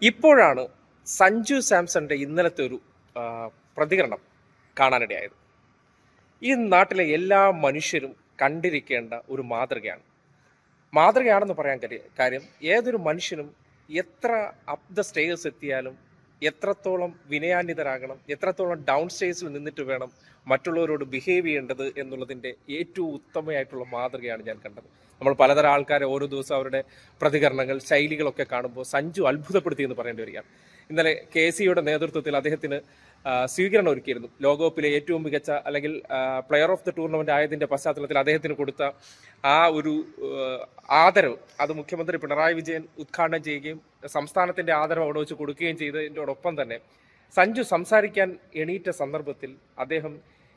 ഇപ്പോഴാണ് സഞ്ജു സാംസന്റെ ഇന്നലത്തെ ഒരു പ്രതികരണം കാണാനിടയായത്. ഈ നാട്ടിലെ എല്ലാ മനുഷ്യരും കണ്ടിരിക്കേണ്ട ഒരു മാതൃകയാണെന്ന് പറയാൻ കാര്യം ഏതൊരു മനുഷ്യനും എത്ര അപ്പ് ദ സ്റ്റേഴ്സ് എത്തിയാലും എത്രത്തോളം വിനയാന്വിതരാകണം, എത്രത്തോളം ഡൗൺ സ്റ്റേഴ്സിൽ നിന്നിട്ട് വേണം മറ്റുള്ളവരോട് ബിഹേവ് ചെയ്യേണ്ടത് എന്നുള്ളതിൻ്റെ ഏറ്റവും ഉത്തമമായിട്ടുള്ള മാതൃകയാണ് ഞാൻ കണ്ടത്. നമ്മൾ പലതരം ആൾക്കാരെ ഓരോ ദിവസം അവരുടെ പ്രതികരണങ്ങൾ, ശൈലികളൊക്കെ കാണുമ്പോൾ സഞ്ജു അത്ഭുതപ്പെടുത്തി എന്ന് പറയേണ്ടി വരികയാണ്. ഇന്നലെ KCയുടെ നേതൃത്വത്തിൽ അദ്ദേഹത്തിന് സ്വീകരണം ഒരുക്കിയിരുന്നു. ലോകകപ്പിലെ ഏറ്റവും മികച്ച അല്ലെങ്കിൽ പ്ലെയർ ഓഫ് ദ ടൂർണമെന്റ് ആയതിന്റെ പശ്ചാത്തലത്തിൽ അദ്ദേഹത്തിന് കൊടുത്ത ആ ഒരു ആദരവ് അത് മുഖ്യമന്ത്രി പിണറായി വിജയൻ ഉദ്ഘാടനം ചെയ്യുകയും സംസ്ഥാനത്തിന്റെ ആദരവ് അവിടെ വെച്ച് കൊടുക്കുകയും ചെയ്തതിനോടൊപ്പം തന്നെ സഞ്ജു സംസാരിക്കാൻ എണീറ്റ സന്ദർഭത്തിൽ അദ്ദേഹം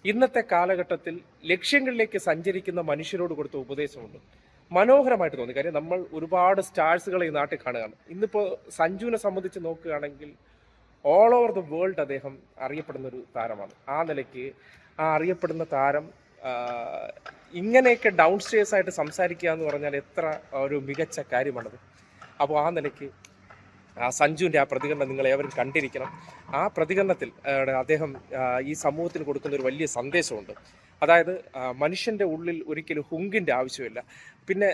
ഇന്നത്തെ കാലഘട്ടത്തിൽ ലക്ഷ്യങ്ങളിലേക്ക് സഞ്ചരിക്കുന്ന മനുഷ്യരോട് കൊടുത്ത ഉപദേശമുണ്ട്. മനോഹരമായിട്ട് തോന്നി. കാര്യം നമ്മൾ ഒരുപാട് സ്റ്റാർസുകളെ ഈ നാട്ടിൽ കാണുകയാണ്. ഇന്നിപ്പോൾ സഞ്ജുവിനെ സംബന്ധിച്ച് നോക്കുകയാണെങ്കിൽ ഓൾ ഓവർ ദ വേൾഡ് അദ്ദേഹം അറിയപ്പെടുന്ന ഒരു താരമാണ്. ആ നിലയ്ക്ക് ആ അറിയപ്പെടുന്ന താരം ഇങ്ങനെയൊക്കെ ഡൗൺ സ്റ്റേഴ്സ് ആയിട്ട് സംസാരിക്കുക എന്ന് പറഞ്ഞാൽ എത്ര ഒരു മികച്ച കാര്യമാണത്. അപ്പോൾ ആ നിലയ്ക്ക് സഞ്ജുവിൻ്റെ ആ പ്രതികരണം നിങ്ങൾ ഏവരും കണ്ടിരിക്കണം. ആ പ്രതികരണത്തിൽ അദ്ദേഹം ഈ സമൂഹത്തിന് കൊടുക്കുന്ന ഒരു വലിയ സന്ദേശമുണ്ട്. അതായത് മനുഷ്യൻ്റെ ഉള്ളിൽ ഒരിക്കലും ഹുങ്കിൻ്റെ ആവശ്യമില്ല. പിന്നെ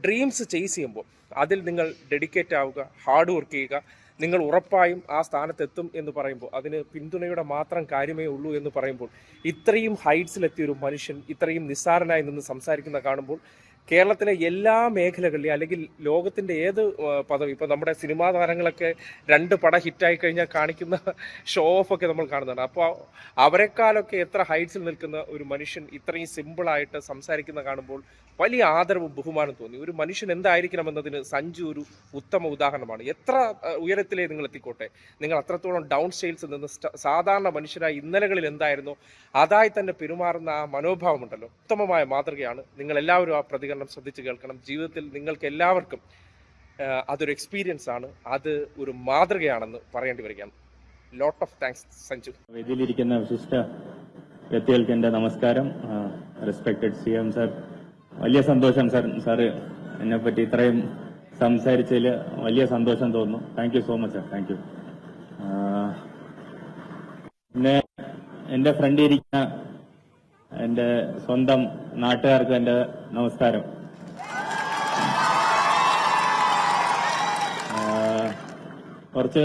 ഡ്രീംസ് ചേസ് ചെയ്യുമ്പോൾ അതിൽ നിങ്ങൾ ഡെഡിക്കേറ്റ് ആവുക, ഹാർഡ് വർക്ക് ചെയ്യുക. നിങ്ങൾ ഉറപ്പായും ആ സ്ഥാനത്തെത്തും എന്ന് പറയുമ്പോൾ അതിന് പിന്തുണയുടെ മാത്രം കാര്യമേ ഉള്ളൂ എന്ന് പറയുമ്പോൾ ഇത്രയും ഹൈറ്റ്സിലെത്തിയ ഒരു മനുഷ്യൻ ഇത്രയും നിസ്സാരനായി നിന്ന് സംസാരിക്കുന്ന കാണുമ്പോൾ കേരളത്തിലെ എല്ലാ മേഖലകളിലും അല്ലെങ്കിൽ ലോകത്തിൻ്റെ ഏത് പദവി, ഇപ്പോൾ നമ്മുടെ സിനിമാ താരങ്ങളൊക്കെ 2 പടം ഹിറ്റായി കഴിഞ്ഞാൽ കാണിക്കുന്ന ഷോ ഓഫ് ഒക്കെ നമ്മൾ കാണുന്നതാണ്. അപ്പോൾ അവരെക്കാളൊക്കെ എത്ര ഹൈറ്റ്സിൽ നിൽക്കുന്ന ഒരു മനുഷ്യൻ ഇത്രയും സിമ്പിളായിട്ട് സംസാരിക്കുന്ന കാണുമ്പോൾ വലിയ ആദരവും ബഹുമാനം തോന്നി. ഒരു മനുഷ്യൻ എന്തായിരിക്കണമെന്നതിന് സഞ്ജു ഒരു ഉത്തമ ഉദാഹരണമാണ്. എത്ര ഉയരത്തിലേ നിങ്ങൾ എത്തിക്കോട്ടെ, നിങ്ങൾ അത്രത്തോളം ഡൗൺ സ്റ്റേഴ്സിൽ നിന്ന് സാധാരണ മനുഷ്യരായി ഇന്നലകളിൽ എന്തായിരുന്നോ അതായി തന്നെ പെരുമാറുന്ന ആ മനോഭാവമുണ്ടല്ലോ, ഉത്തമമായ മാതൃകയാണ്. നിങ്ങൾ എല്ലാവരും ആ പ്രതികരണം ശ്രദ്ധിച്ച് കേൾക്കണം. ജീവിതത്തിൽ നിങ്ങൾക്ക് എല്ലാവർക്കും അതൊരു എക്സ്പീരിയൻസ് ആണ്, അത് ഒരു മാതൃകയാണെന്ന് പറയേണ്ടി വരികയാണ്. Lot of thanks Sanju. വേദിയിലിരിക്കുന്ന വിശിഷ്ട വ്യക്തികൾക്ക് എന്റെ നമസ്കാരം. റെസ്പെക്ടഡ് CM സർ, വലിയ സന്തോഷം സാറ് എന്നെ പറ്റി ഇത്രയും സംസാരിച്ചതിൽ വലിയ സന്തോഷം തോന്നുന്നു. Thank you so much sir, thank you. പിന്നെ എന്റെ ഫ്രണ്ട് ഇരിക്കുന്ന എന്റെ സ്വന്തം നാട്ടുകാർക്ക് എന്റെ നമസ്കാരം. കുറച്ച്